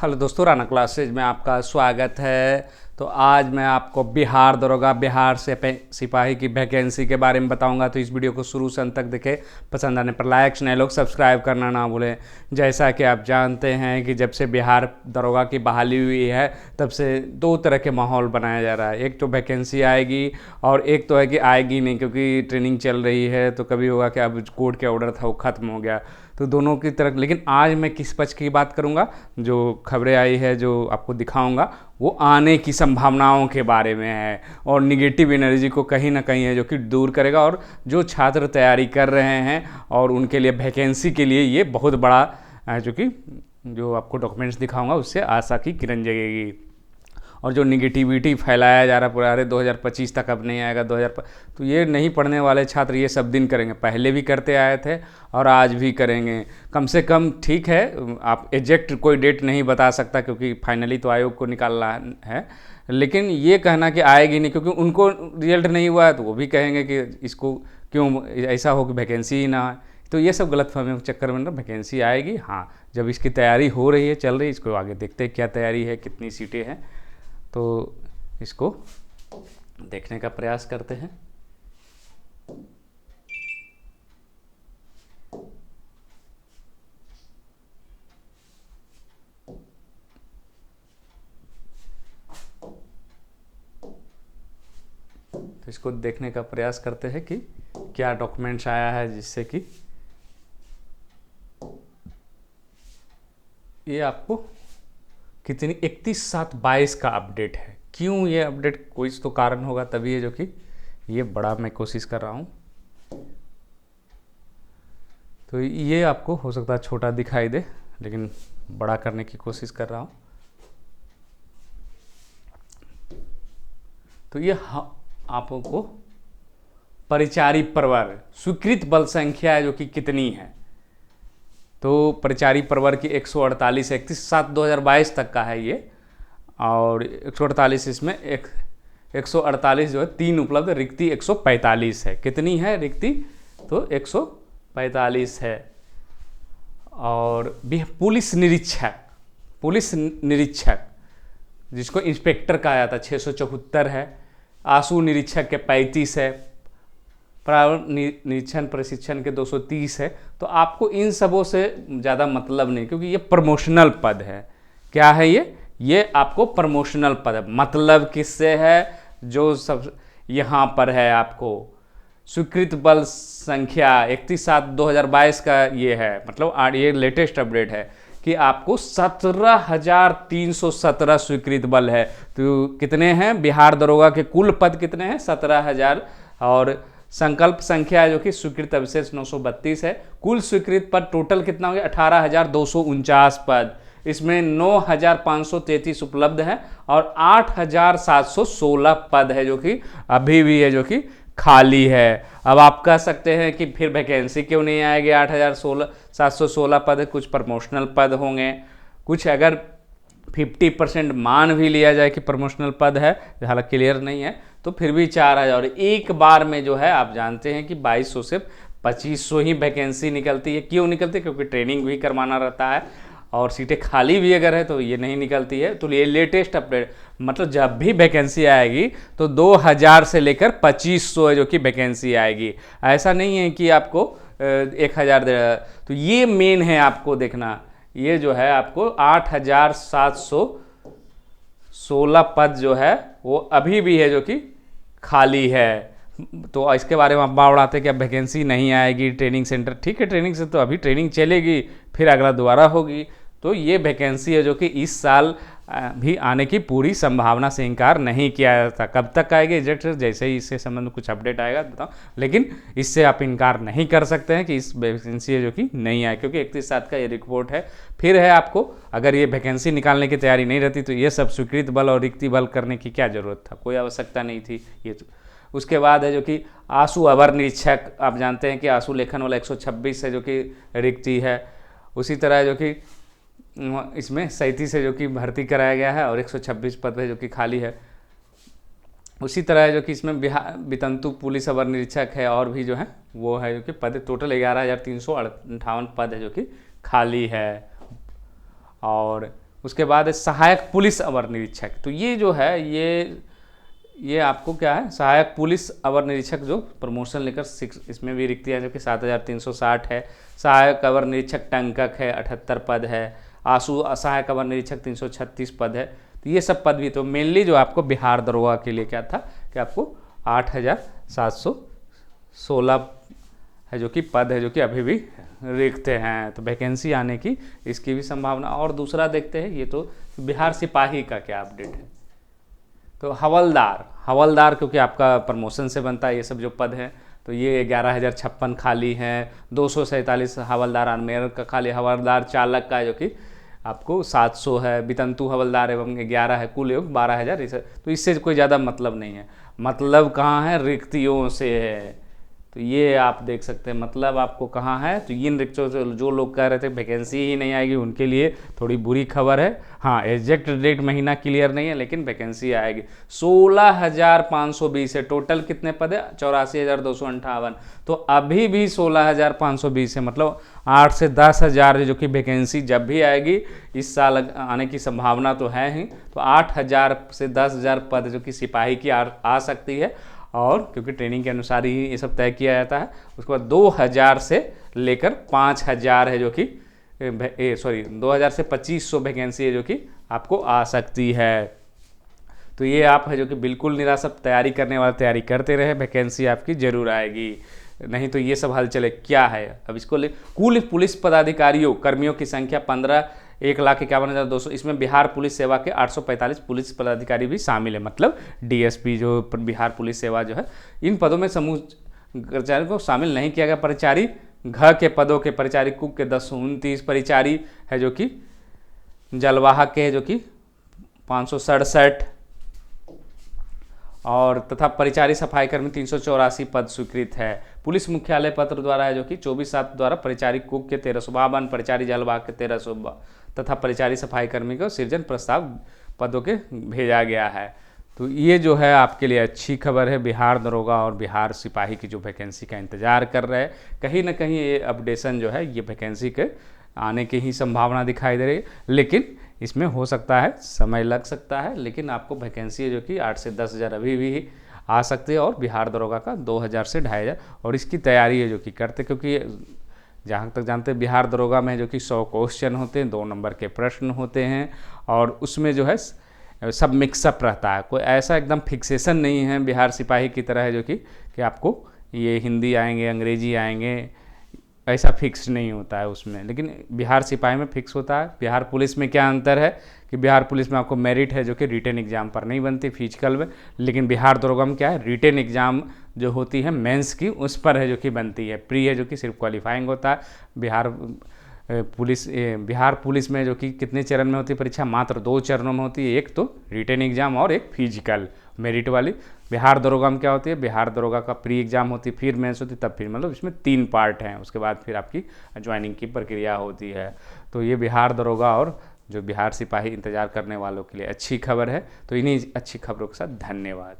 Hello दोस्तों, Rana classes में आपका स्वागत है। तो आज मैं आपको बिहार दरोगा बिहार से सिपाही की वैकेंसी के बारे में बताऊंगा। तो इस वीडियो को शुरू से अंत तक देखें। पसंद आने पर लाइक, नए लोग सब्सक्राइब करना ना भूलें। जैसा कि आप जानते हैं कि जब से बिहार दरोगा की बहाली हुई है तब से दो तरह के माहौल बनाया जा रहा है। एक तो वैकेंसी आएगी और एक तो है कि आएगी नहीं, क्योंकि ट्रेनिंग चल रही है। तो कभी होगा कि अब कोर्ट के ऑर्डर था वो ख़त्म हो गया, तो दोनों की तरफ। लेकिन आज मैं किस पक्ष की बात करूंगा, जो खबरें आई है जो आपको दिखाऊंगा वो आने की संभावनाओं के बारे में है और निगेटिव एनर्जी को कहीं ना कहीं है जो कि दूर करेगा। और जो छात्र तैयारी कर रहे हैं और उनके लिए वैकेंसी के लिए ये बहुत बड़ा जो कि जो आपको डॉक्यूमेंट्स दिखाऊंगा उससे आशा की किरण जगेगी। और जो निगेटिविटी फैलाया जा रहा है पूरा, अरे 2025 तक अब नहीं आएगा 2000, तो ये नहीं पढ़ने वाले छात्र ये सब दिन करेंगे। पहले भी करते आए थे और आज भी करेंगे। कम से कम ठीक है, आप एग्जैक्ट कोई डेट नहीं बता सकता क्योंकि फाइनली तो आयोग को निकालना है। लेकिन ये कहना कि आएगी नहीं क्योंकि उनको रिजल्ट नहीं हुआ है तो वो भी कहेंगे कि इसको क्यों ऐसा हो कि वैकेंसी ही ना आए। तो ये सब गलतफहमी के चक्कर में ना वैकेंसी आएगी। हाँ, जब इसकी तैयारी हो रही है, चल रही है, इसको आगे देखते हैं क्या तैयारी है, कितनी सीटें हैं, तो इसको देखने का प्रयास करते हैं। तो इसको देखने का प्रयास करते हैं कि क्या डॉक्यूमेंट्स आया है जिससे कि ये आपको कितनी 31/7/22 का अपडेट है। क्यों ये अपडेट, कोई तो कारण होगा तभी है जो कि ये बड़ा मैं कोशिश कर रहा हूँ। तो ये आपको हो सकता है छोटा दिखाई दे, लेकिन बड़ा करने की कोशिश कर रहा हूँ। तो ये आपको परिचारी प्रवर स्वीकृत बल संख्या है जो कि कितनी है। तो परिचारी प्रवर की 148 31/7/2022 तक का है ये। और 148 इसमें 148 जो है 3 उपलब्ध, रिक्ति 145 है। कितनी है रिक्ति? तो 145 है। और पुलिस निरीक्षक जिसको इंस्पेक्टर कहा जाता है 674 है। आशु निरीक्षक के 35 है। निरीक्षण प्रशिक्षण के 230 है। तो आपको इन सबों से ज़्यादा मतलब नहीं, क्योंकि ये प्रमोशनल पद है। क्या है ये आपको प्रमोशनल पद है। मतलब किससे है? जो सब यहाँ पर है आपको स्वीकृत बल संख्या 31/7/2022 का ये है। मतलब ये लेटेस्ट अपडेट है कि आपको 17,317 स्वीकृत बल है। तो कितने हैं बिहार दरोगा के कुल पद कितने हैं? 17,000। और संकल्प संख्या जो कि स्वीकृत अवशेष 932 है। कुल स्वीकृत पद टोटल कितना हो गया? 18,249 पद। इसमें 9,533 उपलब्ध है और 8,716 पद है जो कि अभी भी है जो कि खाली है। अब आप कह सकते हैं कि फिर वैकेंसी क्यों नहीं आएगी? 8,716 पद है, कुछ प्रमोशनल पद होंगे, कुछ अगर 50% मान भी लिया जाए कि प्रमोशनल पद है, हालांकि क्लियर नहीं है, तो फिर भी 4,000। एक बार में जो है आप जानते हैं कि 2200 से 2500 ही वैकेंसी निकलती है। क्यों निकलती है? क्योंकि ट्रेनिंग भी करवाना रहता है और सीटें खाली भी अगर है तो ये नहीं निकलती है। तो ये लेटेस्ट अपडेट, मतलब जब भी वैकेंसी आएगी तो 2000 से लेकर 2500 है जो कि वैकेंसी आएगी। ऐसा नहीं है कि आपको 1000 दे रहा है। तो ये मेन है आपको देखना। ये जो है आपको 8,716 पद जो है वो अभी भी है जो कि खाली है। तो इसके बारे में आप उड़ाते कि अब वैकेंसी नहीं आएगी ट्रेनिंग सेंटर। ठीक है, ट्रेनिंग से तो अभी ट्रेनिंग चलेगी, फिर अगला दोबारा होगी। तो ये वैकेंसी है जो कि इस साल भी आने की पूरी संभावना से इनकार नहीं किया जाता। कब तक आएगी एग्जैक्ट, जैसे ही इससे संबंध में कुछ अपडेट आएगा बताओ। लेकिन इससे आप इनकार नहीं कर सकते हैं कि इस वैकेंसी है जो कि नहीं आए, क्योंकि 31/7 का ये रिपोर्ट है। फिर है आपको, अगर ये वैकेंसी निकालने की तैयारी नहीं रहती तो ये सब स्वीकृत बल और रिक्ति बल करने की क्या जरूरत था? कोई आवश्यकता नहीं थी ये तो। उसके बाद है जो कि आशु अवर निरीक्षक, आप जानते हैं कि आशु लेखन वाला 126 है जो कि रिक्ति है। उसी तरह जो कि इसमें 37 है जो कि भर्ती कराया गया है और 126 पद है जो कि खाली है। उसी तरह जो कि इसमें बिहार वितंतु पुलिस अवर निरीक्षक है और भी जो है वो है जो कि पद टोटल 11,358 पद है जो कि खाली है। और उसके बाद है सहायक पुलिस अवर निरीक्षक। तो ये जो है ये आपको क्या है, सहायक पुलिस अवर निरीक्षक जो प्रमोशन लेकर इसमें भी रिक्तियाँ जो कि 7360 है। सहायक अवर निरीक्षक टंकक है 78 पद है। आंसू सहायक अवर निरीक्षक 336 पद है। तो ये सब पद भी, तो मेनली जो आपको बिहार दरोगा के लिए क्या था कि आपको 8716 है जो कि पद है जो कि अभी भी रिक्त हैं। तो वैकेंसी आने की इसकी भी संभावना। और दूसरा देखते हैं, ये तो बिहार सिपाही का क्या अपडेट है। तो हवलदार क्योंकि आपका प्रमोशन से बनता है ये सब जो पद हैं, तो ये 11,056 खाली हैं। 247 हवलदार आर्मेयर का खाली, हवलदार चालक का जो कि आपको 700 है। वितंतु हवलदार एवं 11 है, कुल योग 12,000। तो इससे कोई ज़्यादा मतलब नहीं है। मतलब कहाँ है, रिक्तियों से है। तो ये आप देख सकते हैं, मतलब आपको कहाँ है। तो इन रिक्तियों से जो लोग कह रहे थे वैकेंसी ही नहीं आएगी, उनके लिए थोड़ी बुरी खबर है। हाँ, एग्जैक्ट डेट महीना क्लियर नहीं है, लेकिन वैकेंसी आएगी। 16,520 है। टोटल कितने पद है, 84,258। तो अभी भी 16,520 है, मतलब 8 से 10,000 जो कि वैकेंसी जब भी आएगी इस साल आने की संभावना तो है ही। तो 8,000 से 10,000 पद जो कि सिपाही की आ सकती है। और क्योंकि ट्रेनिंग के अनुसार ही ये सब तय किया जाता है। उसके बाद 2,000 से लेकर 5,000 है जो कि 2,000 से 2,500 वैकेंसी है जो कि आपको आ सकती है। तो ये आप है जो कि बिल्कुल निराश, तैयारी करने वाले तैयारी करते रहे, वैकेंसी आपकी जरूर आएगी। नहीं तो ये सब हलचल क्या है अब इसको ले। कुल पुलिस पदाधिकारियों कर्मियों की संख्या 1,51,200। इसमें बिहार पुलिस सेवा के 845 पुलिस पदाधिकारी भी शामिल है। मतलब डीएसपी जो बिहार पुलिस सेवा जो है, इन पदों में समूह कर्मचारियों को शामिल नहीं किया गया। परिचारी घ के पदों के परिचारी कुक के 1029, परिचारी है जो कि जलवाहक के है जो कि 567, और तथा परिचारी सफाई कर्मी 384 पद स्वीकृत है। पुलिस मुख्यालय पत्र द्वारा है जो कि 24/7 द्वारा परिचारी कुक के 1352, परिचारी जलवाहक के 1300 तथा परिचारी सफाई कर्मी को सृजन प्रस्ताव पदों के भेजा गया है। तो ये जो है आपके लिए अच्छी खबर है। बिहार दरोगा और बिहार सिपाही की जो वैकेंसी का इंतजार कर रहे हैं, कहीं ना कहीं ये अपडेशन जो है, ये वैकेंसी के आने की ही संभावना दिखाई दे रही है। लेकिन इसमें हो सकता है समय लग सकता है, लेकिन आपको वैकेंसी है जो कि 8 से 10,000 अभी भी आ सकती है। और बिहार दरोगा का 2,000 से 2,500, और इसकी तैयारी है जो कि करते, क्योंकि जहाँ तक जानते हैं बिहार दरोगा में जो कि 100 क्वेश्चन होते हैं, 2 नंबर के प्रश्न होते हैं, और उसमें जो है सब मिक्सअप रहता है। कोई ऐसा एकदम फिक्सेशन नहीं है बिहार सिपाही की तरह है जो कि आपको ये हिंदी आएंगे, अंग्रेजी आएंगे, ऐसा फिक्स नहीं होता है उसमें। लेकिन बिहार सिपाही में फिक्स होता है। बिहार पुलिस में क्या अंतर है कि बिहार पुलिस में आपको मेरिट है जो कि रिटन एग्जाम पर नहीं बनती, फिजिकल में। लेकिन बिहार दरोगा में क्या है, रिटन एग्जाम जो होती है मेंस की, उस पर है जो कि बनती है। प्री है जो कि सिर्फ क्वालिफाइंग होता है। बिहार पुलिस में जो कि कितने चरण में होती है परीक्षा, मात्र 2 चरणों में होती है। एक तो रिटन एग्जाम और एक फिजिकल मेरिट वाली। बिहार दरोगा में क्या होती है, बिहार दरोगा का प्री एग्जाम होती है, फिर मेंस होती है, तब फिर मतलब इसमें 3 पार्ट हैं। उसके बाद फिर आपकी ज्वाइनिंग की प्रक्रिया होती है। तो ये बिहार दरोगा और जो बिहार सिपाही इंतजार करने वालों के लिए अच्छी खबर है। तो इन्हीं अच्छी खबरों के साथ धन्यवाद।